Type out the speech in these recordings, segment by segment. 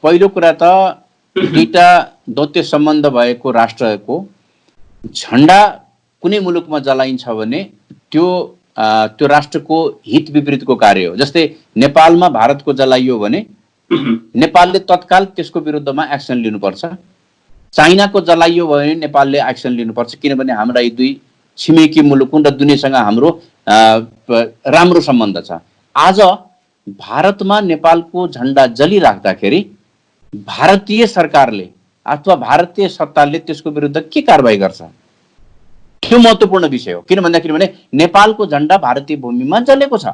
पहिलो कुरा त दुईटा दौत्य सम्बन्ध भएको राष्ट्रको झण्डा कुनै मुलुकमा जलाइन्छ भने त्यो राष्ट्रको हित विपरीतको कार्य हो। जस्तै नेपालमा भारतको जलाइयो भने नेपालले तत्काल त्यसको विरुद्धमा एक्सन लिनुपर्छ। चाइनाको जलाइयो भने नेपालले एक्सन लिनुपर्छ, किनभने हाम्रा यी दुई छिमेकी मुलुक हुन् र दुनियाँसँग हाम्रो राम्रो सम्बन्ध छ। आज भारतमा नेपालको झण्डा जलिराख्दाखेरि भारतीय सरकारले अथवा भारतीय सत्ताले त्यसको विरुद्ध के कारबाही गर्छ, त्यो महत्त्वपूर्ण विषय हो। किन भन्दाखेरि भने नेपालको झण्डा भारतीय भूमिमा जलेको छ,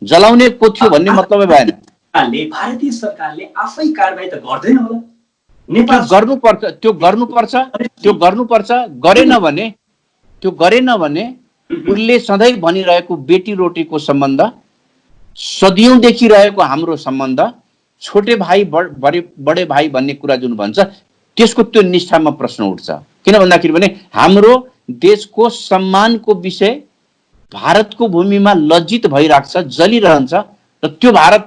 जलाउने को थियो भन्ने मतलबै भएन। भारतीय सरकारले आफै कारबाही त गर्दैन होला, त्यो गर्नुपर्छ। गरेन भने उसले सधैँ भनिरहेको बेटी रोटीको सम्बन्ध, सदियौंदेखि रहेको हाम्रो सम्बन्ध, छोटे भाइ बडे भाइ भन्ने कुरा जुन भन्छ त्यसको त्यो निष्ठामा प्रश्न उठ्छ। किन भन्दाखेरि भने हाम्रो देशको सम्मानको विषय भारतको भूमिमा लज्जित भइराख्छ, जलिरहन्छ र त्यो भारत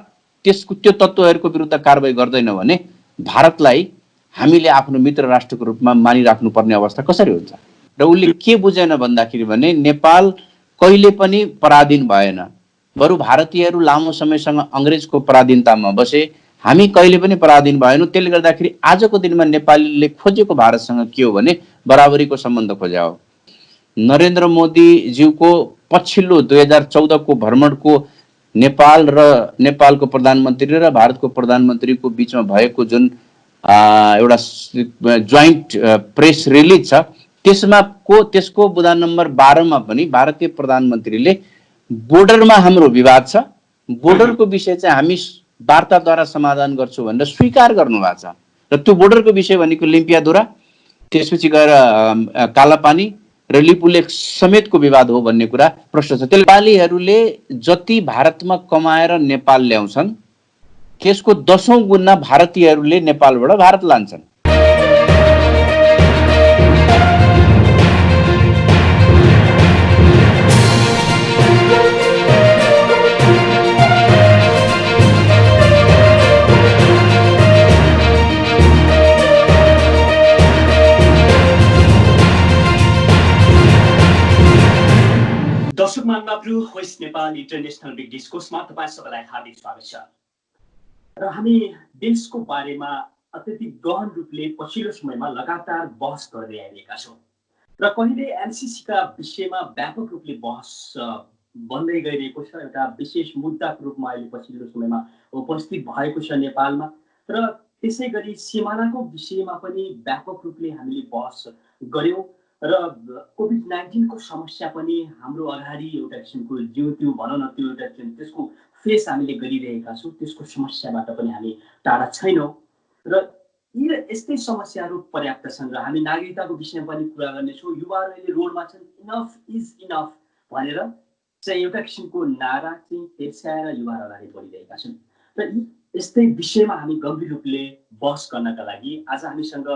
त्यो तत्त्वहरूको विरुद्ध कारबाही गर्दैन भने भारतलाई हामीले आफ्नो मित्र राष्ट्रको रूपमा मानिराख्नुपर्ने अवस्था कसरी हुन्छ? र उसले के बुझेन भन्दाखेरि भने नेपाल कहिले पनि पराधीन भएन, बरु भारतीयहरू लामो समयसँग अंग्रेजको पराधीनतामा बसे, हामी कहिले पनि पराधीन भएनौँ। त्यसले गर्दाखेरि आजको दिनमा नेपालीले खोजेको भारतसँग के हो भने बराबरीको सम्बन्ध खोज्या हो। नरेन्द्र मोदीज्यूको पछिल्लो 2014 को भ्रमणको नेपाल र नेपालको प्रधानमन्त्री र भारतको प्रधानमन्त्रीको बीचमा भएको जुन एउटा जोइन्ट प्रेस रिलिज छ त्यसको बुँदा नम्बर 12 मा पनि भारतीय प्रधानमन्त्रीले बोर्डरमा हाम्रो विवाद छ, बोर्डरको विषय चाहिँ हामी वार्ताद्वारा समाधान गर्छौँ भनेर स्वीकार गर्नुभएको छ। र त्यो बोर्डरको विषय भनेको लिम्पियाधुरा, त्यसपछि गएर कालापानी र लिपुलेख समेतको विवाद हो भन्ने कुरा प्रश्न छ। नेपालीहरूले जति भारतमा कमाएर नेपाल ल्याउँछन् त्यसको 10औं गुणा भारतीयहरूले नेपालबाट भारत लान्छन्। दर्शक महानुभावहरू, होइस नेपाल इन्टरनेसनल बिग डिस्कोर्समा तपाईँ सबैलाई हार्दिक स्वागत छ। र हामी देशको बारेमा अत्यधिक गहन रूपले पछिल्लो समयमा लगातार बहस गर्दै आइरहेका छौँ र कहिले एमसीसीका विषयमा व्यापक रूपले बहस बन्दै गइरहेको छ। एउटा विशेष मुद्दाको रूपमा अहिले पछिल्लो समयमा उपस्थित भएको छ नेपालमा। र त्यसै गरी सिमानाको विषयमा पनि व्यापक रूपले हामीले बहस गर्यौँ र कोभिड-19 को समस्या पनि हाम्रो अगाडि एउटा किसिमको जिउ भनौँ न, त्यो एउटा त्यसको फेस हामीले गरिरहेका छौँ। त्यसको समस्याबाट पनि हामी टाढा छैनौँ र यी यस्तै समस्याहरू पर्याप्त छन् र हामी नागरिकताको विषयमा पनि कुरा गर्नेछौँ। युवाहरू अहिले रोडमा छन्, इनफ इज इनफ भनेर चाहिँ एउटा किसिमको नारा चाहिँ तेर्स्याएर युवाहरू अगाडि बढिरहेका छन् र यस्तै विषयमा हामी गम्भीर रूपले बहस गर्नका लागि आज हामीसँग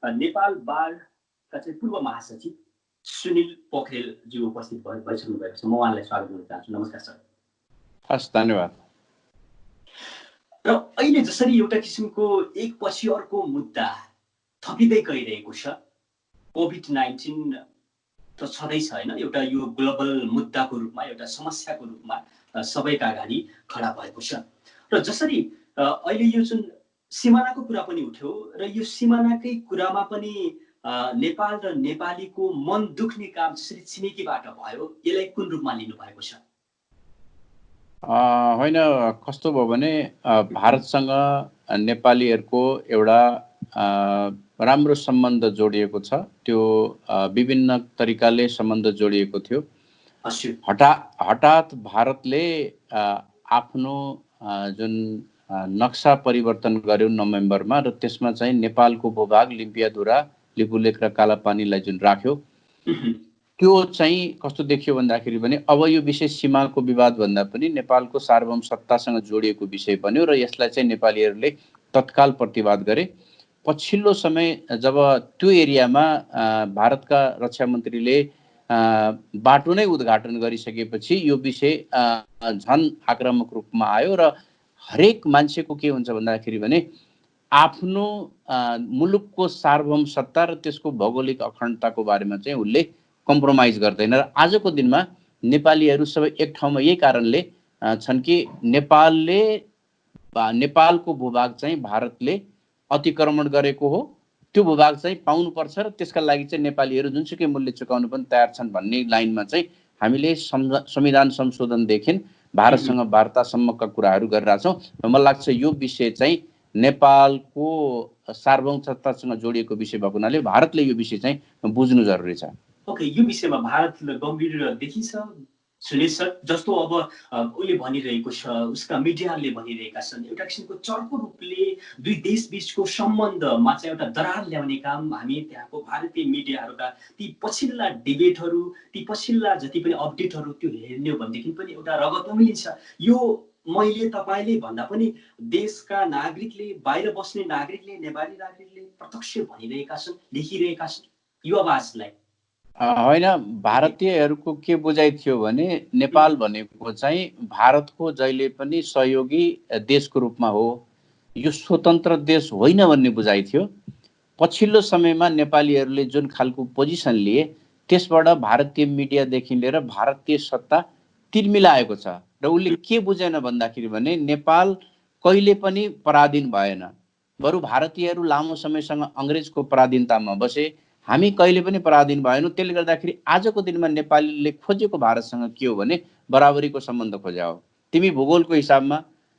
नेपाल बारका चाहिँ पूर्व महासचिव सुनिल पोखरेलज्यू उपस्थित भइसक्नु भएको छ। म उहाँलाई स्वागत गर्न चाहन्छु। नमस्कार सर। हस्, धन्यवाद। र अहिले जसरी एउटा किसिमको एक पछि अर्को मुद्दा थपिँदै गइरहेको छ, कोभिड-19 त छँदैछ होइन, एउटा यो ग्लोबल मुद्दाको रूपमा, एउटा समस्याको रूपमा सबैका अगाडि खडा भएको छ। र जसरी अहिले यो जुन सिमानाको कुरा पनि उठ्यो र यो सिमानाकै कुरामा पनि नेपाल र नेपालीको मन दुख्ने काम जसरी छिमेकीबाट भयो, यसलाई कुन रूपमा लिनु भएको छ? होइन, कस्तो भयो भने भारतसँग नेपालीहरूको एउटा राम्रो सम्बन्ध जोडिएको छ। त्यो विभिन्न तरिकाले सम्बन्ध जोडिएको थियो। हठात भारतले आफ्नो जुन नक्सा परिवर्तन गर्यो नोभेम्बरमा र त्यसमा चाहिँ नेपालको भूभाग लिम्पियाधुरा, लिपुलेख र कालापानीलाई जुन राख्यो, त्यो चाहिँ कस्तो देखियो भन्दाखेरि पनि अब यो विषय सीमाको विवाद भन्दा पनि नेपालको सार्वभौम सत्तासँग जोडिएको विषय बन्यो र यसलाई चाहिँ नेपालीहरूले तत्काल प्रतिवाद गरे। पछिल्लो समय जब त्यो एरियामा भारतका रक्षा मन्त्रीले बाटो नै उद्घाटन गरिसकेपछि यो विषय झन आक्रामक रूपमा आयो र हरेक मान्छेको के हुन्छ भन्दाखेरि भने आफ्नो मुलुकको सार्वभौम सत्ता र त्यसको भौगोलिक अखण्डताको बारेमा चाहिँ उसले कम्प्रोमाइज गर्दैन। र आजको दिनमा नेपालीहरू सबै एक ठाउँमा यही कारणले छन् कि नेपालको भूभाग चाहिँ भारतले अतिक्रमण गरेको हो, त्यो भूभाग चाहिँ पाउनुपर्छ र त्यसका लागि चाहिँ नेपालीहरू जुनसुकै मूल्य चुकाउन पनि तयार छन् भन्ने लाइनमा चाहिँ हामीले संविधान संशोधनदेखि भारतसँग वार्तासम्मका कुराहरू गरिरहेछौँ। मलाई लाग्छ यो विषय चाहिँ नेपालको सार्वभौम सत्तासँग जोडिएको विषय भएको हुनाले भारतले यो विषय चाहिँ बुझ्नु जरुरी छ। ओके, यो विषयमा भारतले गम्भीर देखिन्छ सुनिल सर, जस्तो अब उसले भनिरहेको छ, उसका मिडियाले भनिरहेका छन्, एउटा किसिमको चर्को रूपले दुई देश बीचको सम्बन्धमा चाहिँ एउटा दरार ल्याउने काम हामी त्यहाँको भारतीय मिडियाहरूका ती पछिल्ला डिबेटहरू, ती पछिल्ला जति पनि अपडेटहरू त्यो हेर्ने हो भनेदेखि पनि एउटा रगत उम्लिन्छ। यो मैले तपाईँले भन्दा पनि देशका नागरिकले, बाहिर बस्ने नागरिकले, नेपाली नागरिकले प्रत्यक्ष भनिरहेका छन्, लेखिरहेका छन् यो आवाजलाई। होइन, भारतीयहरूको के बुझाइ थियो भने नेपाल भनेको चाहिँ भारतको जहिले पनि सहयोगी देशको रूपमा हो, यो स्वतन्त्र देश होइन भन्ने बुझाइ थियो। पछिल्लो समयमा नेपालीहरूले जुन खालको पोजिसन लिए त्यसबाट भारतीय मिडियादेखि लिएर भारतीय सत्ता तिर्मिलाएको छ र उसले के बुझेन भन्दाखेरि भने नेपाल कहिले पनि पराधीन भएन, बरु भारतीयहरू लामो समयसँग अङ्ग्रेजको पराधीनतामा बसे, हामी कहिले पनि पराधीन भएनौँ। त्यसले गर्दाखेरि आजको दिनमा नेपालीले खोजेको भारतसँग के हो भने बराबरीको सम्बन्ध खोज्या हो। तिमी भूगोलको हिसाबमा,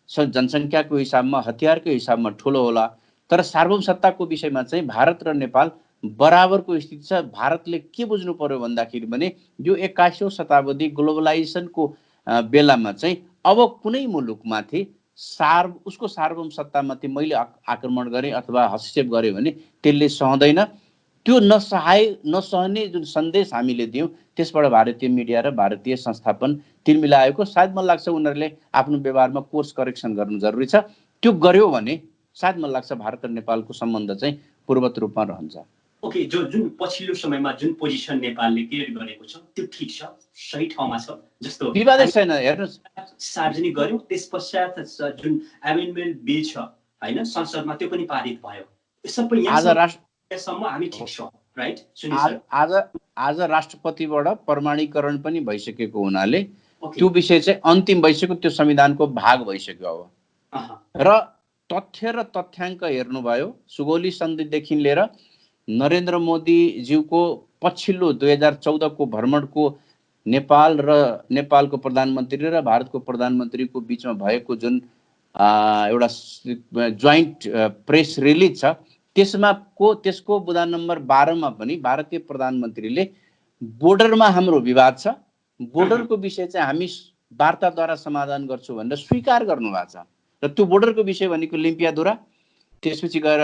जनसङ्ख्याको हिसाबमा, हतियारको हिसाबमा ठुलो होला, तर सार्वभौम सत्ताको विषयमा चाहिँ भारत र नेपाल बराबरको स्थिति छ। भारतले के बुझ्नु पर्यो भन्दाखेरि भने यो 21औं शताब्दी ग्लोबलाइजेसनको बेलामा चाहिँ अब कुनै मुलुकमाथि उसको सार्वभौम सत्तामाथि मैले आक्रमण गरेँ अथवा हस्तक्षेप गरेँ भने त्यसले सहँदैन। त्यो नसहने जुन सन्देश हामीले दियौँ त्यसबाट भारतीय मिडिया र भारतीय संस्थापन तिर्मिलाएको। सायद मलाई लाग्छ उनीहरूले आफ्नो व्यवहारमा कोर्स करेक्सन गर्नु जरुरी छ। त्यो गर्यो भने सायद मलाई लाग्छ भारत र नेपालको सम्बन्ध चाहिँ पूर्ववत रूपमा रहन्छ। ओके, जुन पछिल्लो समयमा जुन पोजिसन नेपालले क्रिएट गरेको छ त्यो ठिक छ, सही ठाउँमा छ, जस्तो विवादै छैन। हेर्नुहोस्, सार्वजनिक गर्यौँ, त्यस पश्चात जुन एमेन्डमेन्ट बिल छ होइन संसदमा त्यो पनि पारित भयो। सबै यहाँसम्म हामी ठिक छौँ, राइट सुनिल सर? आज राष्ट्रपतिबाट प्रमाणीकरण पनि भइसकेको हुनाले त्यो विषय चाहिँ अन्तिम भइसक्यो, त्यो संविधानको भाग भइसक्यो अब। र तथ्य र तथ्याङ्क हेर्नुभयो, सुगौली सन्धिदेखि लिएर नरेन्द्र मोदीज्यूको पछिल्लो 2014 को भ्रमणको नेपाल र नेपालको प्रधानमन्त्री र भारतको प्रधानमन्त्रीको बिचमा भएको जुन एउटा जोइन्ट प्रेस रिलिज छ त्यसको बुँदा नम्बर 12 मा पनि भारतीय प्रधानमन्त्रीले बोर्डरमा हाम्रो विवाद छ, बोर्डरको विषय चाहिँ हामी वार्ताद्वारा समाधान गर्छौँ भनेर स्वीकार गर्नुभएको छ। र त्यो बोर्डरको विषय भनेको लिम्पियाधुरा, त्यसपछि गएर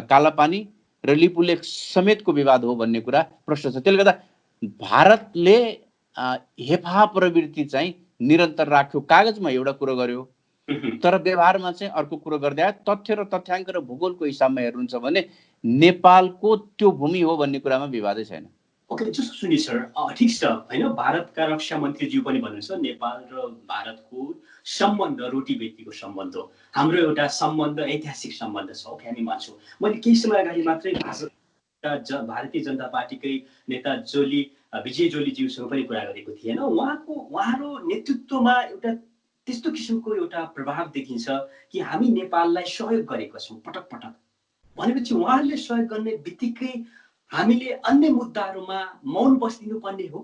कालापानी र लिपुलेख समेतको विवाद हो भन्ने कुरा प्रश्न छ। त्यसले गर्दा भारतले हेफा प्रवृत्ति चाहिँ निरन्तर राख्यो। कागजमा एउटा कुरो गर्यो तर व्यवहारमा चाहिँ अर्को कुरो गर्दै आयो। तथ्य र तथ्याङ्क र भूगोलको हिसाबमा हेर्नुहुन्छ भने नेपालको त्यो भूमि हो भन्ने कुरामा विवादै छैन। ओके, जस्तो सुनिल सर, ठिक छ होइन, भारतका रक्षा मन्त्रीज्यू पनि भन्नुहुन्छ नेपाल र भारतको सम्बन्ध रोटी बेटीको सम्बन्ध हो, हाम्रो एउटा सम्बन्ध ऐतिहासिक सम्बन्ध छ। ओके, हामी मान्छौँ। मैले केही समय अगाडि मात्रै भारतीय जनता पार्टीकै नेता विजय जोलीज्यूसँग पनि कुरा गरेको थिएँ होइन। उहाँको नेतृत्वमा एउटा त्यस्तो किसिमको एउटा प्रभाव देखिन्छ कि हामी नेपाललाई सहयोग गरेका छौँ पटक पटक, भनेपछि उहाँहरूले सहयोग गर्ने बित्तिकै हामीले अन्य मुद्दाहरूमा मौन बस्दिनु पर्ने हो?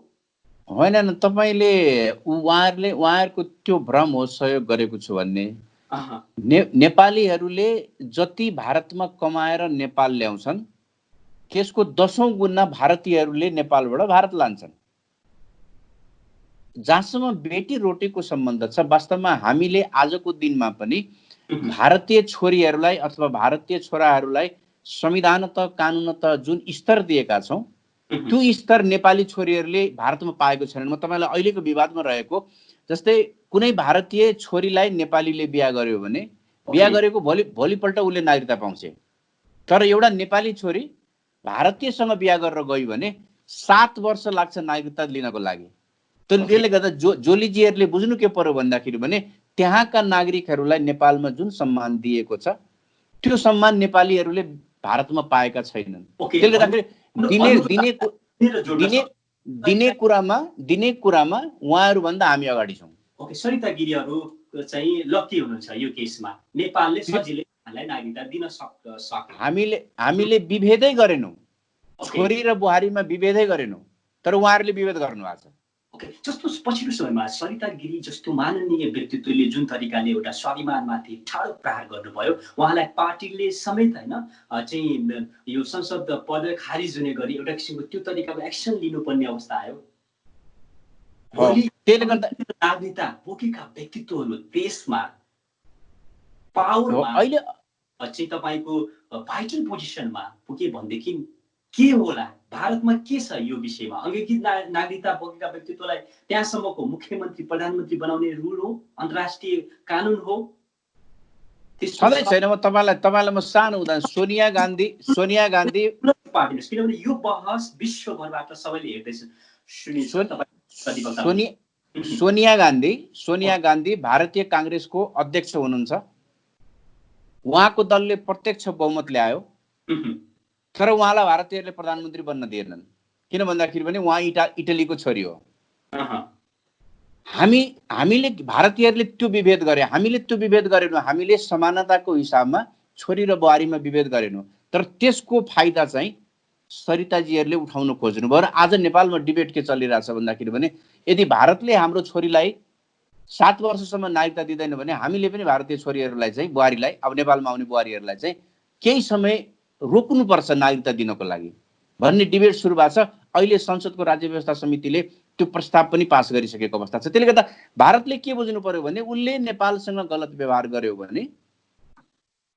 होइन, तपाईँले उहाँहरूको त्यो भ्रम हो सहयोग गरेको छु भन्ने। नेपालीहरूले जति भारतमा कमाएर नेपाल ल्याउँछन् त्यसको 10औं गुणा भारतीयहरूले नेपालबाट भारत लान्छन्। जहाँसम्म बेटी रोटीको सम्बन्ध छ, वास्तवमा हामीले आजको दिनमा पनि भारतीय छोरीहरूलाई अथवा भारतीय छोराहरूलाई संविधानत कानुनत जुन स्तर दिएका छौँ त्यो स्तर नेपाली छोरीहरूले भारतमा पाएको छैनन्। म तपाईँलाई अहिलेको विवादमा रहेको जस्तै कुनै भारतीय छोरीलाई नेपालीले बिहा गर्यो भने बिहा गरेको भोलिपल्ट उसले नागरिकता पाउँछ, तर एउटा नेपाली छोरी भारतीयसँग बिहा गरेर गयो भने 7 वर्ष लाग्छ नागरिकता लिनको लागि। त्यसले गर्दा जोलीजीहरूले बुझ्नु के पर्यो भन्दाखेरि भने त्यहाँका नागरिकहरूलाई नेपालमा जुन सम्मान दिएको छ त्यो सम्मान नेपालीहरूले भारतमा पाएका छैनन्। त्यसले गर्दाखेरि दिने कुरामा उहाँहरूभन्दा हामी अगाडि छौँ। ओके, सरिता गिरीहरू चाहिँ लकी हुनुहुन्छ यो केसमा, नेपालले सजिलै नागरिकता दिन सक्छ। हामीले विभेदै गरेनौँ, छोरी र बुहारीमा विभेदै गरेनौँ, तर उहाँहरूले विभेद गर्नु भएको छ। ओके, जस्तो पछिल्लो समयमा सरिता गिरी जस्तो माननीय व्यक्तित्वले जुन तरिकाले एउटा स्वाभिमानमाथि ठाडो प्रहार गर्नुभयो, उहाँलाई पार्टीले समेत होइन चाहिँ यो संसद पद खारिज हुने गरी एउटा किसिमको त्यो तरिकाको एक्सन लिनुपर्ने अवस्था आयो। त्यसले गर्दा नागरिकता बोकेका व्यक्तित्वहरू देशमा पावरमा अहिले चाहिँ तपाईँको भाइटल पोजिसनमा पुगे भनेदेखि के होला, भारतमा के छ यो विषयमा? अंगीकृत नागरिकता बोकेका व्यक्तित्वलाई त्यहाँसम्मको मुख्यमन्त्री प्रधानमन्त्री बनाउने रुल हो, अन्तर्राष्ट्रिय कानुन हो? सधैँ छैन। म तपाईँलाई म सानो उदाहरण, सोनिया गान्धी पार्टिनुहोस्, किनभने यो बहस विश्वभरबाट सबैले हेर्दैछन्। सोनिया गान्धी भारतीय कांग्रेसको अध्यक्ष हुनुहुन्छ। उहाँको दलले प्रत्यक्ष बहुमत ल्यायो, तर उहाँलाई भारतीयहरूले प्रधानमन्त्री बन्न दिएनन्। किन भन्दाखेरि पनि उहाँ इटलीको छोरी हो। हामीले भारतीयहरूले त्यो विभेद गरे, हामीले त्यो विभेद गरेनौँ। हामीले समानताको हिसाबमा छोरी र बुहारीमा विभेद गरेनौँ, तर त्यसको फाइदा चाहिँ सरिताजीहरूले उठाउन खोज्नुभयो। र आज नेपालमा डिबेट के चलिरहेछ भन्दाखेरि भने यदि भारतले हाम्रो छोरीलाई 7 वर्षसम्म नागरिकता दिँदैन भने हामीले पनि भारतीय छोरीहरूलाई चाहिँ बुहारीलाई, अब नेपालमा आउने बुहारीहरूलाई चाहिँ केही समय रोक्नुपर्छ नागरिकता दिनको लागि भन्ने डिबेट सुरु भएको छ। अहिले संसदको राज्य व्यवस्था समितिले त्यो प्रस्ताव पनि पास गरिसकेको अवस्था छ। त्यसले गर्दा भारतले के बुझ्नु पर्यो भने उसले नेपालसँग गलत व्यवहार गर्यो भने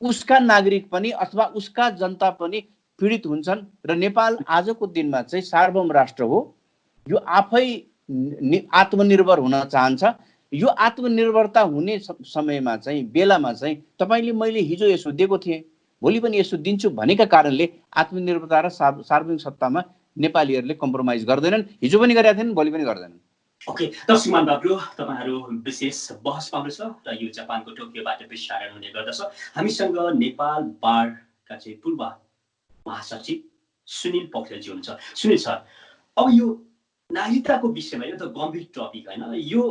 उसका नागरिक पनि अथवा उसका जनता पनि पीडित हुन्छन्। र नेपाल आजको दिनमा चाहिँ सार्वभौम राष्ट्र हो, यो आफै आत्मनिर्भर हुन चाहन्छ। यो आत्मनिर्भरता हुने समयमा चाहिँ बेलामा चाहिँ तपाईले मैले हिजो यसो दिएको थिएँ, भोलि पनि यसो दिन्छु भनेका कारणले आत्मनिर्भरता र सार्वजनिक सत्तामा नेपालीहरूले कम्प्रोमाइज गर्दैनन्। हिजो पनि गरेका थिएनन्, भोलि पनि गर्दैनन्। ओके, दर्शकमान बाबु, तपाईहरु विशेष बहस पाउनुहुन्छ र यो जापानको टोकियोबाट प्रसारण हुने गर्दछ। हामीसँग नेपाल बारका चाहिँ पूर्व महासचिव सुनिल पोखरेलजी हुनुहुन्छ। सुनिल सर, अब यो नागरिकताको विषयमा यो त गम्भीर टपिक हैन, यो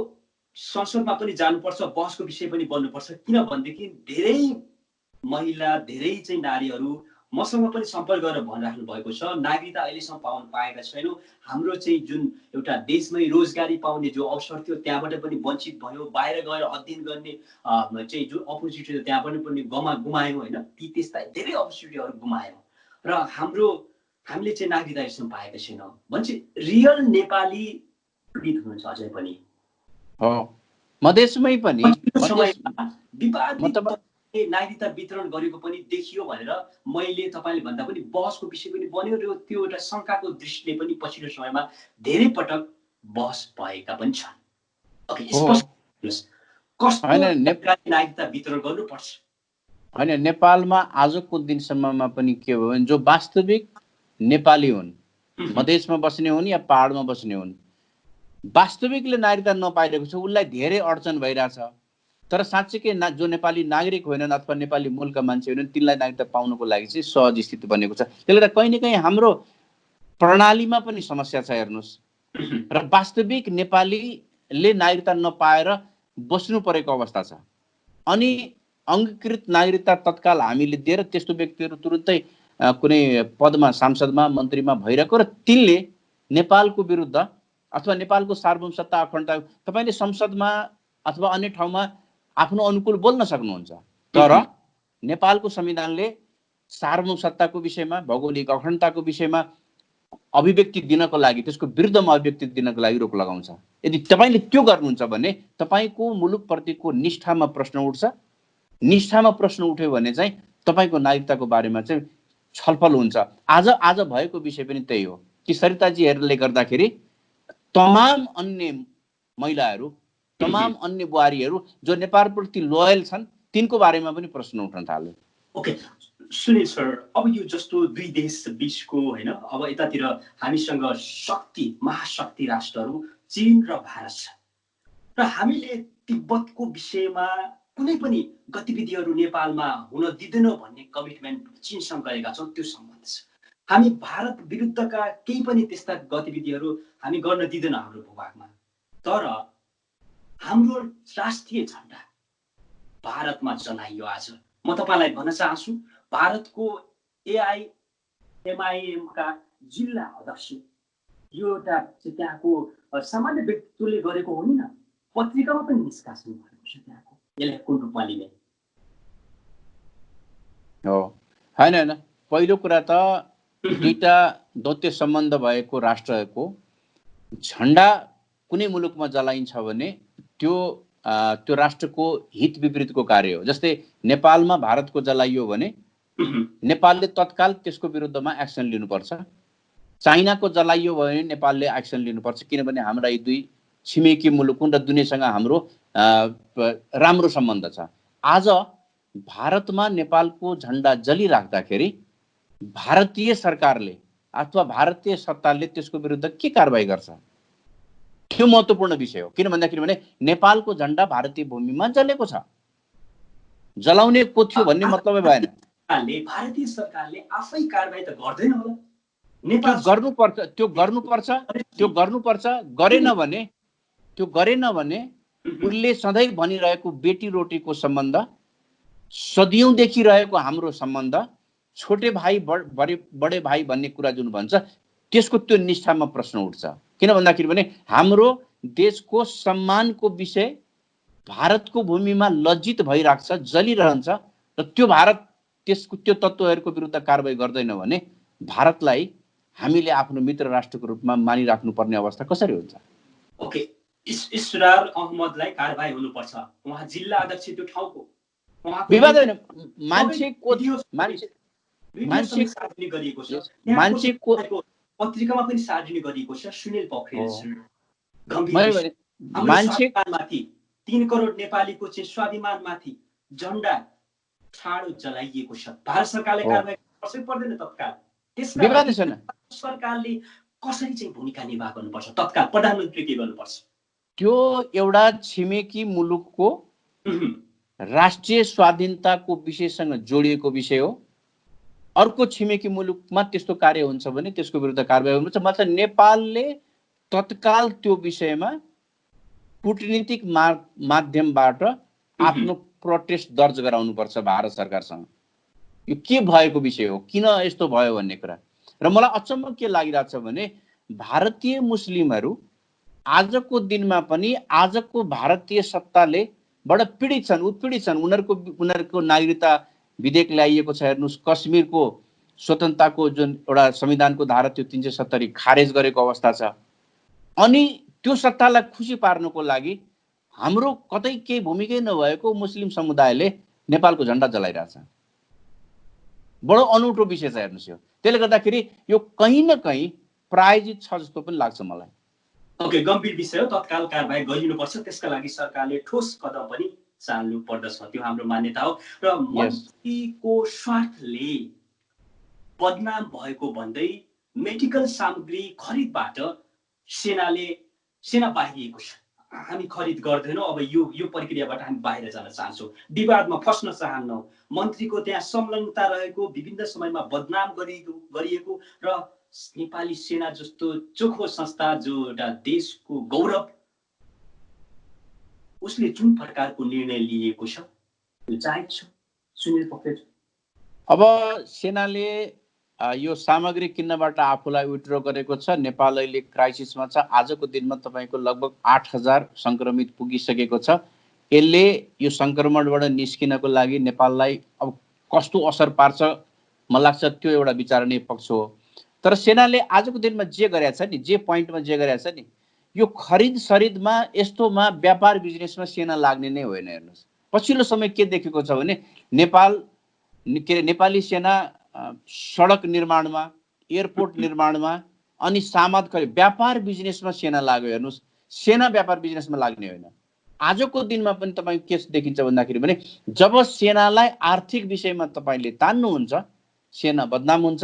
संसदमा पनि जानुपर्छ, बहसको विषय पनि बन्नुपर्छ। किनभनेदेखि धेरै महिला, धेरै चाहिँ नारीहरू मसँग पनि सम्पर्क गरेर भनिराख्नु भएको छ, नागरिकता अहिलेसम्म पाएका छैनौँ। हाम्रो चाहिँ जुन एउटा देशमै रोजगारी पाउने जो अवसर थियो त्यहाँबाट पनि वञ्चित भयो, बाहिर गएर अध्ययन गर्ने चाहिँ जुन अपर्च्युनिटी थियो त्यहाँबाट पनि गुमायौँ होइन। ती त्यस्ता धेरै अपर्च्युनिटीहरू गुमायौँ र हामीले चाहिँ नागरिकता अहिलेसम्म पाएका छैनौँ भन्छ। रियल नेपाली पीडित हुनुहुन्छ अझै पनि हो, मधेसमै पनि विवादित नागरिकता वितरण गरेको पनि देखियो भनेर मैले तपाईँले भन्दा पनि बहसको विषय पनि बन्यो र त्यो एउटा शङ्काको दृष्टिले पनि पछिल्लो समयमा धेरै पटक बहस भएका पनि छन्। कस्तो नागरिकता वितरण गर्नुपर्छ? होइन, नेपालमा आजको दिनसम्ममा पनि के हो भने जो वास्तविक नेपाली हुन्, मधेसमा बस्ने हुन् या पहाडमा बस्ने हुन्, वास्तविकले नागरिकता नपाइरहेको छ, उसलाई धेरै अडचन भइरहेछ। तर साँच्चीकै जो नेपाली नागरिक होइनन् अथवा नेपाली मूलका मान्छे होइनन् तिनलाई नागरिकता पाउनको लागि चाहिँ सहज स्थिति बनेको छ। त्यसले गर्दा कहीँ न कहीँ हाम्रो प्रणालीमा पनि समस्या छ हेर्नुहोस्। र वास्तविक नेपालीले नागरिकता नपाएर बस्नु परेको अवस्था छ। अनि अङ्गीकृत नागरिकता तत्काल हामीले दिएर त्यस्तो व्यक्तिहरू तुरुन्तै कुनै पदमा, सांसदमा, मन्त्रीमा भइरहेको र तिनले नेपालको विरुद्ध अथवा नेपालको सार्वभौम सत्ता अखण्डता, तपाईँले संसदमा अथवा अन्य ठाउँमा आफ्नो अनुकूल बोल्न सक्नुहुन्छ, तर नेपालको संविधानले सार्वभौम सत्ताको विषयमा, भौगोलिक अखण्डताको विषयमा अभिव्यक्ति दिनको लागि, त्यसको विरुद्धमा अभिव्यक्ति दिनको लागि रोक लगाउँछ। यदि तपाईँले त्यो गर्नुहुन्छ भने तपाईँको मुलुकप्रतिको निष्ठामा प्रश्न उठ्छ। निष्ठामा प्रश्न उठ्यो भने चाहिँ तपाईँको नागरिकताको बारेमा चाहिँ छलफल हुन्छ। आज भएको विषय पनि त्यही हो कि सरिताजीहरूले गर्दाखेरि तमाम अन्य महिलाहरू, तमाम अन्य बुहारीहरू जो नेपालप्रति लोयल छन् तिनको बारेमा पनि प्रश्न उठ्न थाल्यो। ओके सुनिल सर, अब यो जस्तो दुई देश बीचको होइन, अब यतातिर हामीसँग महाशक्ति राष्ट्रहरू चीन र भारत छ र हामीले तिब्बतको विषयमा कुनै पनि गतिविधिहरू नेपालमा हुन दिँदैन भन्ने कमिटमेन्ट चीनसँग गरेका छौँ, त्यो सम्बन्ध छ। हामी भारत विरुद्धका केही पनि त्यस्ता गतिविधिहरू हामी गर्न दिँदैन हाम्रो भूभागमा। तर हाम्रो राष्ट्रिय झन्डा भारतमा जलाइयो। आज म तपाईँलाई भन्न चाहन्छु, भारतको एआइएमआइएम का जिल्ला अध्यक्ष यो एउटा त्यहाँको सामान्य व्यक्तित्वले गरेको हो नि, पत्रिकामा पनि निष्कासन भएको छ त्यहाँको। यसलाई कुन रूपमा लिने हो? हैन हैन, पहिलो कुरा त दुईटा दौत्य सम्बन्ध भएको राष्ट्रको झन्डा कुनै मुलुकमा जलाइन्छ भने त्यो राष्ट्रको हित विपरीतको कार्य हो। जस्तै नेपालमा भारतको जलाइयो भने नेपालले तत्काल त्यसको विरुद्धमा एक्सन लिनुपर्छ। चाइनाको जलाइयो भने नेपालले एक्सन लिनुपर्छ, किनभने हाम्रा यी दुई छिमेकी मुलुक हुन् र दुनियाँसँग हाम्रो राम्रो सम्बन्ध छ। आज भारतमा नेपालको झन्डा जलिराख्दाखेरि भारतीय सरकारले अथवा भारतीय सत्ताले त्यसको विरुद्ध के कारबाही गर्छ, त्यो महत्त्वपूर्ण विषय हो। किन भन्दाखेरि भने नेपालको झन्डा भारतीय भूमिमा जलेको छ, जलाउने को थियो भन्ने मतलबै भएन। भारतीय सरकारले आफै कारबाही त गर्दैन होला, त्यो गर्नुपर्छ। गरेन भने उसले सधैँ भनिरहेको बेटी रोटीको सम्बन्ध, सदियौँदेखि रहेको हाम्रो सम्बन्ध, छोटे भाइ बडे भाइ भन्ने कुरा जुन भन्छ त्यसको त्यो निष्ठामा प्रश्न उठ्छ। किन भन्दाखेरि भने हाम्रो देशको सम्मानको विषय भारतको भूमिमा लज्जित भइराख्छ, जलिरहन्छ र त्यो भारत त्यो तत्त्वहरूको विरुद्ध कारबाही गर्दैन भने भारतलाई हामीले आफ्नो मित्र राष्ट्रको रूपमा मानिराख्नुपर्ने अवस्था कसरी हुन्छ? ओके, इसरार अहमदलाई कारबाही हुनुपर्छ, उहाँ जिल्ला अध्यक्ष त्यो ठाउँको। विवाद होइन, मान्छेको पत्रिकामा पनि सार्वजनिक गरिएको छ। सुनिल पोखरेल माथि 3 करोड नेपालीको चाहिँ स्वाभिमानमाथि झन्डा ठाडो जलाइएको छ। भारत सरकारले कारबाही गर्नै पर्दैन तत्काल? विवाद छैन। सरकारले कसरी चाहिँ भूमिका निर्वाह गर्नुपर्छ तत्काल? प्रधानमन्त्री के गर्नुपर्छ? त्यो एउटा छिमेकी मुलुकको राष्ट्रिय स्वाधीनताको विषयसँग जोडिएको विषय हो। अर्को छिमेकी मुलुकमा त्यस्तो कार्य हुन्छ भने त्यसको विरुद्ध कारबाही हुनुपर्छ। मतलब नेपालले तत्काल त्यो विषयमा कूटनीतिक माध्यमबाट आफ्नो प्रोटेस्ट दर्ज गराउनुपर्छ भारत सरकारसँग। यो के भएको विषय हो, किन यस्तो भयो भन्ने कुरा। र मलाई अचम्म के लागिरहेछ भने भारतीय मुस्लिमहरू आजको दिनमा पनि आजको भारतीय सत्ताले बडा पीडित छन्, उत्पीडित छन्। उनीहरूको नागरिकता विधेयक ल्याइएको छ। हेर्नुहोस्, कश्मीरको स्वतन्त्रताको जुन एउटा संविधानको धारा त्यो 370 खारेज गरेको अवस्था छ। अनि त्यो सत्तालाई खुसी पार्नको लागि हाम्रो कतै केही भूमिकै नभएको मुस्लिम समुदायले नेपालको झन्डा जलाइरहेछ। बडो अनौठो विषय छ हेर्नुहोस् यो। त्यसले गर्दाखेरि यो कहीँ न कहीँ प्रायोजित छ जस्तो पनि लाग्छ मलाई। ओके, गम्भीर विषय हो, तत्काल कारबाही गरिनुपर्छ। त्यसका लागि सरकारले ठोस कदम पनि चाल्नु पर्दछ, त्यो हाम्रो मान्यता हो। र मन्त्रीको स्वार्थले बदनाम भएको भन्दै मेडिकल सामग्री खरिदबाट सेना बाहिरिएको छ। हामी खरिद गर्दैनौँ, अब यो प्रक्रियाबाट हामी बाहिर जान चाहन्छौँ, विवादमा फस्न चाहन्नौँ। मन्त्रीको त्यहाँ संलग्नता रहेको, विभिन्न समयमा बदनाम गरिएको र नेपाली सेना जस्तो चोखो संस्था जो एउटा देशको गौरव, उसले जुन प्रकारको निर्णय लिएको छ त्यो जायज छ? सुनिल पोखरेल, अब सेनाले यो सामग्री किन्नबाट आफूलाई विड्रो गरेको छ। नेपाल अहिले क्राइसिसमा छ। आजको दिनमा तपाईको लगभग 8000 संक्रमित पुगिसकेको छ। यसले यो संक्रमणबाट निस्किनको लागि नेपाललाई अब कस्तो असर पार्छ मलाई लाग्छ त्यो एउटा विचारणीय पक्ष हो। तर सेनाले आजको दिनमा जे गरेको छ नि, जे पोइन्टमा जे गरेको छ नि, यो खरिद सरिदमा यस्तोमा व्यापार बिजनेसमा सेना लाग्ने नै होइन। हेर्नुहोस्, पछिल्लो समय के देखेको छ भने नेपाली सेना सडक निर्माणमा, एयरपोर्ट निर्माणमा अनि सामग्री खरिद, व्यापार बिजनेसमा सेना लाग्यो। हेर्नुहोस्, सेना व्यापार बिजनेसमा लाग्ने होइन। आजको दिनमा पनि तपाईँ के देखिन्छ भन्दाखेरि भने जब सेनालाई आर्थिक विषयमा तपाईँले तान्नुहुन्छ, सेना बदनाम हुन्छ,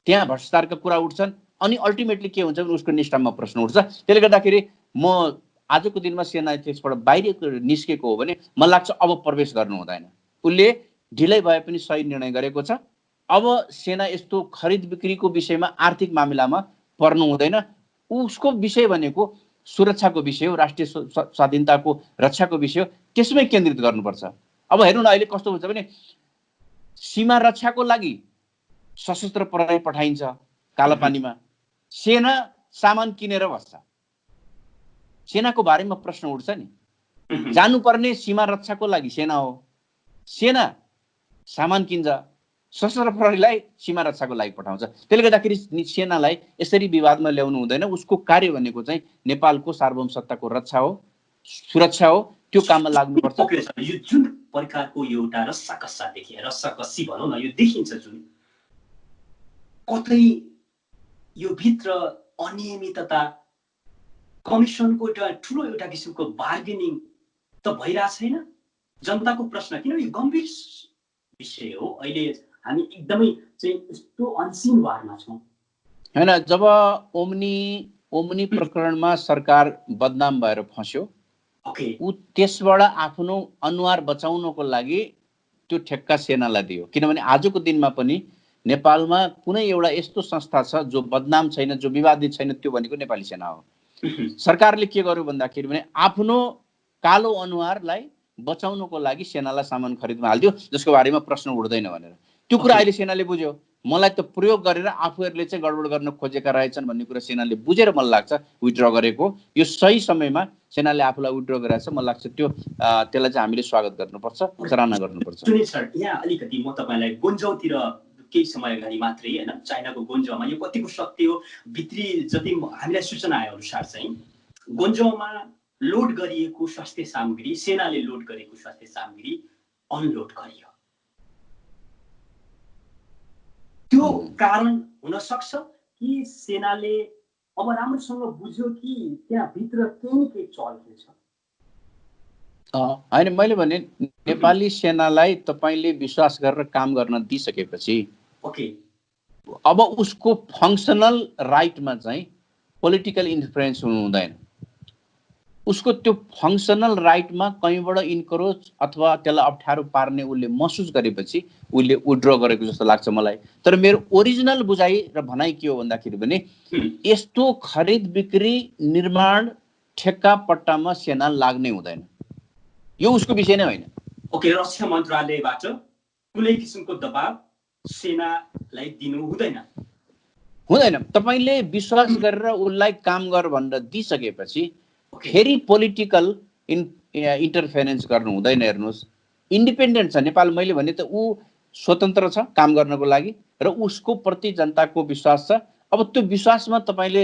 त्यहाँ भ्रष्टाचारका कुरा उठ्छन्, अनि अल्टिमेटली के हुन्छ भने उसको निष्ठामा प्रश्न उठ्छ। त्यसले गर्दाखेरि म आजको दिनमा सेना त्यसबाट बाहिर निस्केको हो भने मलाई लाग्छ अब प्रवेश गर्नु हुँदैन। उसले ढिलै भए पनि सही निर्णय गरेको छ। अब सेना यस्तो खरिद बिक्रीको विषयमा आर्थिक मामिलामा पर्नु हुँदैन। उसको विषय भनेको सुरक्षाको विषय हो, राष्ट्रिय स्वाधीनताको रक्षाको विषय हो, त्यसमै केन्द्रित गर्नुपर्छ। अब हेर्नु न अहिले कस्तो हुन्छ भने सीमा रक्षाको लागि सशस्त्र प्रहरी पठाइन्छ कालापानीमा, सेना सामान किनेर बस्छ। सेनाको बारेमा प्रश्न उठ्छ नि, जानुपर्ने सीमा रक्षाको लागि सेना हो, सेना सामान किन्छ, सशस्त्र प्रहरीलाई सीमा रक्षाको लागि पठाउँछ। त्यसले गर्दाखेरि सेनालाई यसरी विवादमा ल्याउनु हुँदैन। उसको कार्य भनेको चाहिँ नेपालको सार्वभौमसत्ताको रक्षा हो, सुरक्षा हो, त्यो काममा लाग्नुपर्छ। यो जुन प्रकारको एउटा रस्साकस्सा देखिए, रस्साकस्सी भनौँ न, यो देखिन्छ जुन कतै यो भित्र अनियमितता, कमिसनको ठुलो एउटा किसिमको बार्गेनिङ त भइरहेको छैन। जनताको प्रश्न, किनभने यो गम्भीर विषय हो, अहिले हामी एकदमै चाहिँ यस्तो अनसिन वारमा छौँ हैन। जब ओम्नी प्रकरणमा सरकार बदनाम भएर फस्यो, ऊ त्यसबाट आफ्नो अनुहार बचाउनको लागि त्यो ठेक्का सेनालाई दियो। किनभने आजको दिनमा पनि नेपालमा कुनै एउटा यस्तो संस्था छ जो बदनाम छैन, जो विवादित छैन, त्यो भनेको नेपाली सेना हो। सरकारले के गर्यो भन्दाखेरि भने आफ्नो कालो अनुहारलाई बचाउनको लागि सेनालाई सामान खरिदमा हाल्दियो, जसको बारेमा प्रश्न उठ्दैन भनेर। त्यो कुरा अहिले सेनाले बुझ्यो। मलाई त प्रयोग गरेर आफूहरूले चाहिँ गडबड गर्न खोजेका रहेछन् भन्ने कुरा सेनाले बुझेर मलाई लाग्छ विथड्र गरेको। यो सही समयमा सेनाले आफूलाई विथड्र गरेछ, मलाई लाग्छ त्यो त्यसलाई चाहिँ हामीले स्वागत गर्नुपर्छ, सराहना गर्नुपर्छ। सुनिल सर, यहाँ अलिकति म तपाईँलाई गोन्जौतिर केही समय अगाडि मात्रै होइन, चाइनाको गोन्जौमा, यो कतिको सत्य हो भित्री जति हामीलाई सूचना आए अनुसार चाहिँ गोन्जौमा लोड गरिएको स्वास्थ्य सामग्री, सेनाले लोड गरेको स्वास्थ्य सामग्री अनलोड गरियो। त्यो कारण हुन सक्छ कि सेनाले अब राम्रोसँग बुझ्यो कि त्यहाँ भित्र केही न केही चल्केछ। होइन, मैले भने नेपाली सेनालाई तपाईले विश्वास गरेर काम गर्न दिइसकेपछि अब उसको फङ्सनल राइटमा चाहिँ पोलिटिकल इन्फ्लुएन्स हुनु हुँदैन। उसको त्यो फङ्सनल राइटमा कहीँबाट इन्क्रोच अथवा त्यसलाई अप्ठ्यारो पार्ने उसले महसुस गरेपछि उसले विथड्र गरेको जस्तो लाग्छ मलाई। तर मेरो ओरिजिनल बुझाइ र भनाइ के हो भन्दाखेरि भने यस्तो खरिद बिक्री निर्माण ठेक्का पट्टामा सेना लाग्नै हुँदैन, यो उसको विषय नै होइन। रक्षा मन्त्रालयबाट कुनै किसिमको दबाब सेनालाई दिनु हुँदैन। तपाईले विश्वास गरेर उसलाई काम गर भनेर दिइसकेपछि फेरि पोलिटिकल इन्टरफेरेन्स गर्नु हुँदैन। हेर्नुहोस्, इन्डिपेन्डेन्ट छ नेपाल। मैले भने त ऊ स्वतन्त्र छ काम गर्नको लागि र उसको प्रति जनताको विश्वास छ। अब त्यो विश्वासमा तपाईले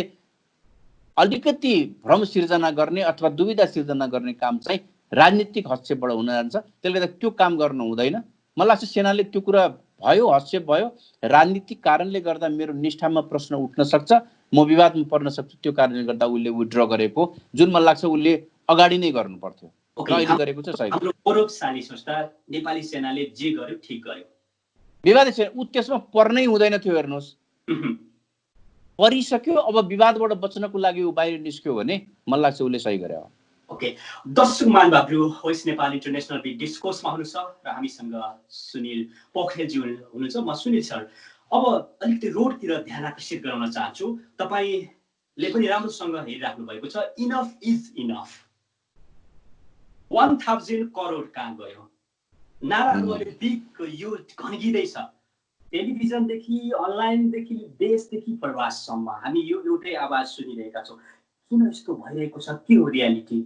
अलिकति भ्रम सिर्जना गर्ने अथवा दुविधा सिर्जना गर्ने काम चाहिँ राजनीतिक हस्तक्षेपबाट हुन जान्छ। त्यसले गर्दा त्यो काम गर्नु हुँदैन। मलाई लाग्छ सेनाले त्यो कुरा भयो, हस्तक्षेप भयो, राजनीतिक कारणले गर्दा मेरो निष्ठामा प्रश्न उठ्न सक्छ, म विवादमा पर्न सक्छु, त्यो कारणले गर्दा उसले विथड्र गरेको, जुन मलाई लाग्छ उसले अगाडि नै गर्नु पर्थ्यो। अहिले गरेको छ सही। हाम्रो गौरवशाली संस्था नेपाली सेनाले जे गर्यो ठिक गर्यो। विवादित छैन, ऊ त्यसमा पर्नै हुँदैन थियो। हेर्नुहोस्, परिसक्यो। अब विवादबाट बच्नको लागि ऊ बाहिर निस्क्यो भने मलाई लाग्छ उसले सही गर्यो। दर्शक महानुभावहरू, वेस्ट नेपाल इन्टरनेसनल बिग डिस्कोर्समा हुनुहुन्छ र हामीसँग सुनिल पोखरेलजी हुनुहुन्छ। म सुनिल सर, अब अलिकति रोडतिर ध्यान आकर्षित गराउन चाहन्छु। तपाईँले पनि राम्रोसँग हेरिराख्नु भएको छ। इनफ इज इनफ, 1000 करोड कहाँ गयो? नाराहरू अहिले बिग यो घन्किँदैछ। टेलिभिजनदेखि, अनलाइनदेखि, देशदेखि प्रवाससम्म हामी यो एउटै आवाज सुनिरहेका छौँ। किन यस्तो भइरहेको छ? के हो रियालिटी?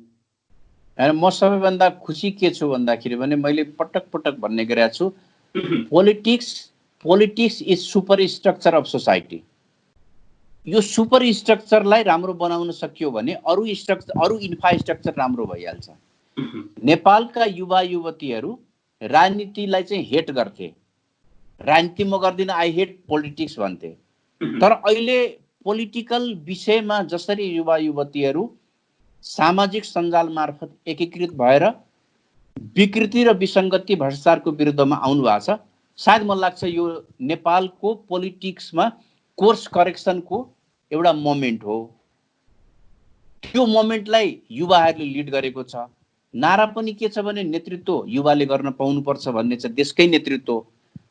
म सबैभन्दा खुसी के छु भन्दाखेरि भने मैले पटक पटक भन्ने गरेको छु, politics is super structure of society. यो सुपर स्ट्रक्चरलाई राम्रो बनाउन सकियो भने अरू इन्फ्रास्ट्रक्चर राम्रो भइहाल्छ। नेपालका युवा युवतीहरू राजनीतिलाई चाहिँ हेट गर्थे। राजनीति म गर्दिनँ, आई हेट पोलिटिक्स भन्थे। तर अहिले पोलिटिकल विषयमा जसरी युवा युवतीहरू सामाजिक सञ्जाल मार्फत एकीकृत भएर विकृति र विसङ्गति भ्रष्टाचारको विरुद्धमा आउनु भएको छ, सायद मलाई लाग्छ यो नेपालको पोलिटिक्समा कोर्स करेक्सनको एउटा मोमेन्ट हो। त्यो मोमेन्टलाई युवाहरूले लिड गरेको छ। नारा पनि के छ भने नेतृत्व युवाले गर्न पाउनुपर्छ भन्ने छ, देशकै नेतृत्व।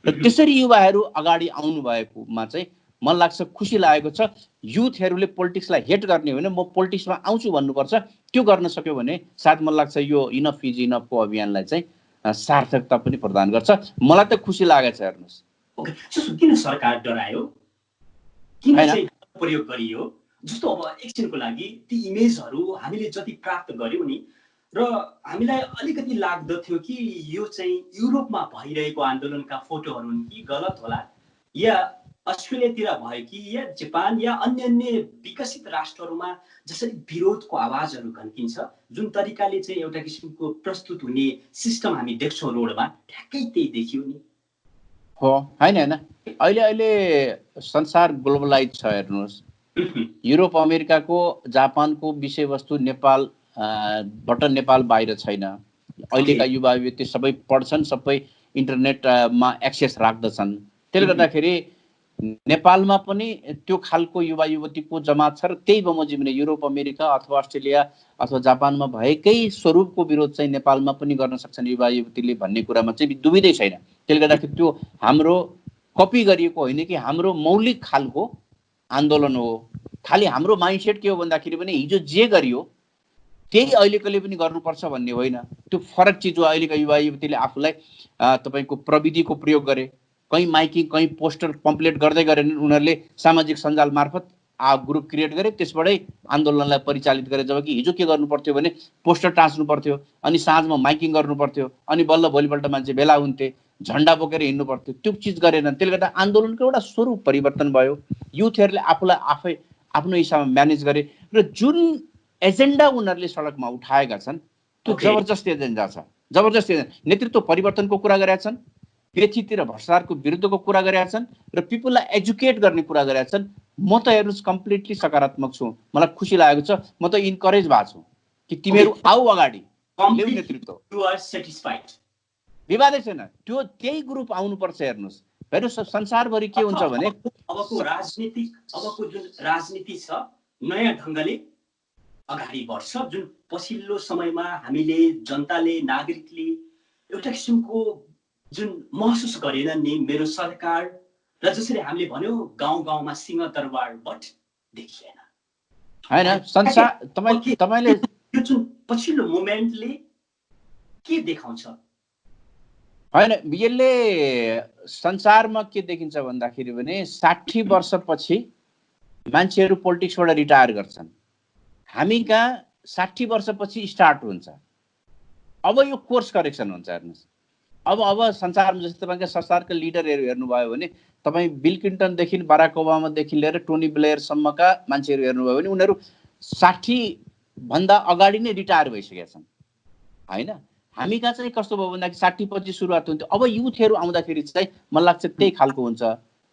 र त्यसरी युवाहरू अगाडि आउनु भएकोमा चाहिँ मलाई लाग्छ खुसी लागेको छ। युथहरूले पोलिटिक्सलाई हेट गर्ने होइन, म पोलिटिक्समा आउँछु भन्नुपर्छ। त्यो गर्न सक्यो भने सायद मलाई लाग्छ यो इनफ इज इनफको अभियानलाई चाहिँ सार्थकता पनि प्रदान गर्छ। मलाई त खुसी लागेको छ। हेर्नुहोस्, ओके, किन सरकार डरायो, किन चाहिँ प्रयोग गरियो? जस्तो अब एकछिनको लागि ती इमेजहरू हामीले जति प्राप्त गर्यौँ नि, र हामीलाई अलिकति लाग्दथ्यो कि यो चाहिँ युरोपमा भइरहेको आन्दोलनका फोटोहरू हुन् कि गलत होला, या अस्ट्रेलियातिर भयो कि, या जापान या अन्य अन्य विकसित राष्ट्रहरूमा जसरी विरोधको आवाजहरू घन्किन्छ, जुन तरिकाले चाहिँ एउटा किसिमको प्रस्तुत हुने सिस्टम हामी देख्छौँ रोडमा, ठ्याक्कै त्यही देखियो नि। हो, होइन अहिले संसार ग्लोबलाइज छ। हेर्नुहोस्, युरोप अमेरिकाको जापानको विषयवस्तु नेपालबाट नेपाल बाहिर छैन। अहिलेका युवा युवती सबै पढ्छन्, सबै इन्टरनेटमा एक्सेस राख्दछन्। त्यसले गर्दाखेरि नेपालमा पनि त्यो खालको युवा युवतीको जमात छ। र त्यही बमोजिम नै युरोप अमेरिका अथवा अस्ट्रेलिया अथवा जापानमा भएकै स्वरूपको विरोध चाहिँ नेपालमा पनि गर्न सक्छन् युवा युवतीले भन्ने कुरामा चाहिँ दुविधै छैन। त्यसले गर्दाखेरि त्यो हाम्रो कपी गरिएको होइन कि हाम्रो मौलिक खालको आन्दोलन हो। खालि हाम्रो माइन्डसेट के हो भन्दाखेरि पनि हिजो जे गरियो त्यही अहिलेकोले पनि गर्नुपर्छ भन्ने होइन। त्यो फरक चिज हो। अहिलेका युवा युवतीले आफूलाई तपाईँको प्रविधिको प्रयोग गरे, कहीँ माइकिङ, कहीँ पोस्टर पम्पलेट गर्दै गरेन, उनीहरूले सामाजिक सञ्जाल मार्फत ग्रुप क्रिएट गरे, त्यसबाटै आन्दोलनलाई परिचालित गरे। जबकि हिजो के गर्नु पर्थ्यो भने पोस्टर टाँच्नु पर्थ्यो, अनि साँझमा माइकिङ गर्नु पर्थ्यो, अनि बल्ल भोलिपल्ट मान्छे भेला हुन्थे, झन्डा बोकेर हिँड्नु पर्थ्यो। त्यो चिज गरेनन्। त्यसले गर्दा आन्दोलनको एउटा स्वरूप परिवर्तन भयो। युथहरूले आफूलाई आफै आफ्नो हिसाबमा म्यानेज गरे, र जुन एजेन्डा उनीहरूले सडकमा उठाएका छन् त्यो जबरजस्त एजेन्डा छ। जबरजस्त नेतृत्व परिवर्तनको कुरा गरेका छन्, पृथ्वीतिर भ्रष्टाचारको विरुद्धको कुरा गरेका छन्, र पिपुललाई एजुकेट गर्ने कुरा गरेका छन्। म त हेर्नुहोस् कम्प्लिटली सकारात्मक छु। मलाई खुसी लागेको छ। म त इन्करेज भएको छु कि तिमीहरू आऊ अगाडि, ल्याऊ नेतृत्व। विवादै छैन, त्यो त्यही ग्रुप आउनुपर्छ। हेर्नुहोस् संसारभरि के हुन्छ भने अबको जुन राजनीति छ नयाँ ढङ्गले अगाडि बढ्छ, जुन पछिल्लो समयमा हामीले जनताले, नागरिकले एउटा किसिमको जुन महसुस गरेन नि मेरो सरकार, र जसरी हामीले भन्यौँ गाउँ गाउँमा सिंह दरबार बट देखिएन हैन। संसार तपाईले यो जुन पछिल्लो मोमेन्टले के देखाउँछ? हैन, यसले संसारमा के देखिन्छ भन्दाखेरि भने 60 वर्षपछि मान्छेहरू पोलिटिक्सबाट रिटायर गर्छन्। हामी कहाँ 60 वर्षपछि स्टार्ट हुन्छ। अब यो कोर्स करेक्सन हुन्छ। हेर्नुहोस्, अब संसारमा जस्तो तपाईँको संसारका लिडरहरू हेर्नुभयो भने तपाईँ बिल क्लिन्टनदेखि बाराक ओबामादेखि लिएर टोनी ब्लेयरसम्मका मान्छेहरू हेर्नुभयो भने उनीहरू 60 भन्दा अगाडि नै रिटायर भइसकेका छन् हैन। हामी कहाँ चाहिँ कस्तो भयो भन्दाखेरि 60 पछि सुरुवात हुन्थ्यो। अब युथहरू आउँदाखेरि चाहिँ मलाई लाग्छ त्यही खालको हुन्छ।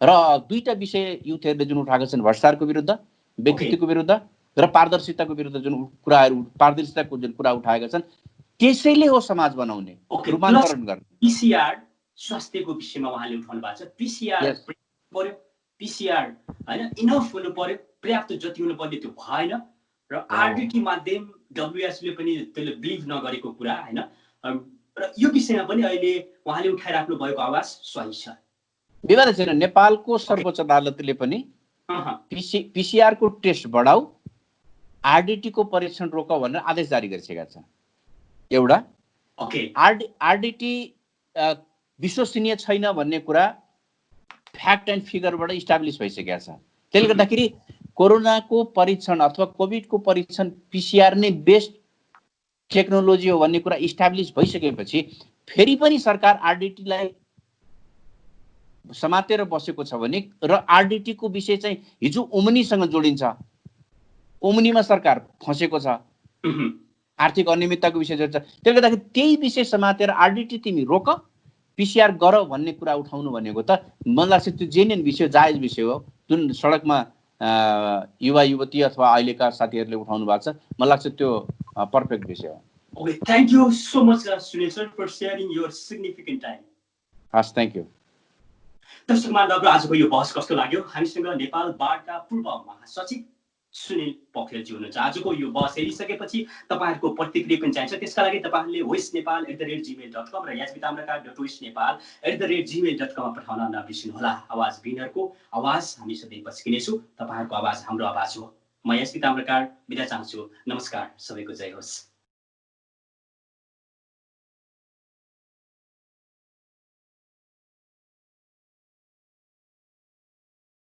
र दुईटा विषय युथहरूले जुन उठाएको छन्, भ्रष्टाचारको विरुद्ध, व्यक्तित्वको विरुद्ध र पारदर्शिताको विरुद्ध जुन कुराहरू, पारदर्शिताको जुन कुरा उठाएका छन्, त्यसैले हो समाज बनाउने, रूपान्तरण गर्ने। पीसीआर स्वास्थ्यको विषयमा उहाँले उठाउनु भएको छ। पीसीआर पर्यो, पीसीआर हैन इनफ हुनु पर्यो, पर्याप्त जति हुनु पर्ने त्यो भएन, र आरडीटी माध्यम डब्ल्युएचले पनि त्यसले बिलिभ नगरेको कुरा हैन। र यो विषयमा पनि अहिले उहाँले उठाइराख्नु भएको आवाज सही छ। विवाद छैन। नेपालको सर्वोच्च अदालतले पनि पीसीआर को टेस्ट बढाऊ, आरडीटी को परीक्षण रोक भनेर आदेश जारी गरिसकेका छ। एउटा आरडीटी विश्वसनीय छैन भन्ने कुरा फ्याक्ट एन्ड फिगरबाट इस्टाब्लिस भइसकेका छ। त्यसले गर्दाखेरि कोरोनाको परीक्षण अथवा कोभिडको परीक्षण पीसीआर नै बेस्ट टेक्नोलोजी हो भन्ने कुरा इस्टाब्लिस भइसकेपछि फेरि पनि सरकार आरडीटीलाई समातेर बसेको छ भने, र आरडीटी को विषय चाहिँ हिजो ओमनीसँग जोडिन्छ, ओमनीमा सरकार फँसेको छ, आर्थिक अनियमितताको विषय जोडिन्छ। त्यसले गर्दाखेरि त्यही विषय समातेर आरडीटी तिमी रोक, पीसीआर गर भन्ने कुरा उठाउनु भनेको त मलाई लाग्छ त्यो जेन्युन विषय, जायज विषय हो, जुन सडकमा युवा युवती अथवा अहिलेका साथीहरूले उठाउनु भएको छ। मलाई लाग्छ त्यो पर्फेक्ट विषय हो। Okay, thank you so much, Sunil sir, for sharing your significant time. Yes, thank you. दर्शक महानुभावहरू, आजको यो बहस कस्तो लाग्यो? हामीसँग नेपाल बारका पूर्व महासचिव सुनिल पोखरेलजी हुनुहुन्छ। आजको यो बहस हेरिसकेपछि तपाईँहरूको प्रतिक्रिया पनि चाहिन्छ। त्यसका लागि तपाईँहरूले voicnepal@gmail.com र yazbitamraka.voicnepal@gmail.com पठाउन नबिर्सिनुहोला। आवाज विनरको आवाज हामी सधैँ पस्किनेछौँ। तपाईँहरूको आवाज हाम्रो आवाज हो। म यास्वी ताम्रकार बिदा चाहन्छु। नमस्कार, सबैको जय होस्।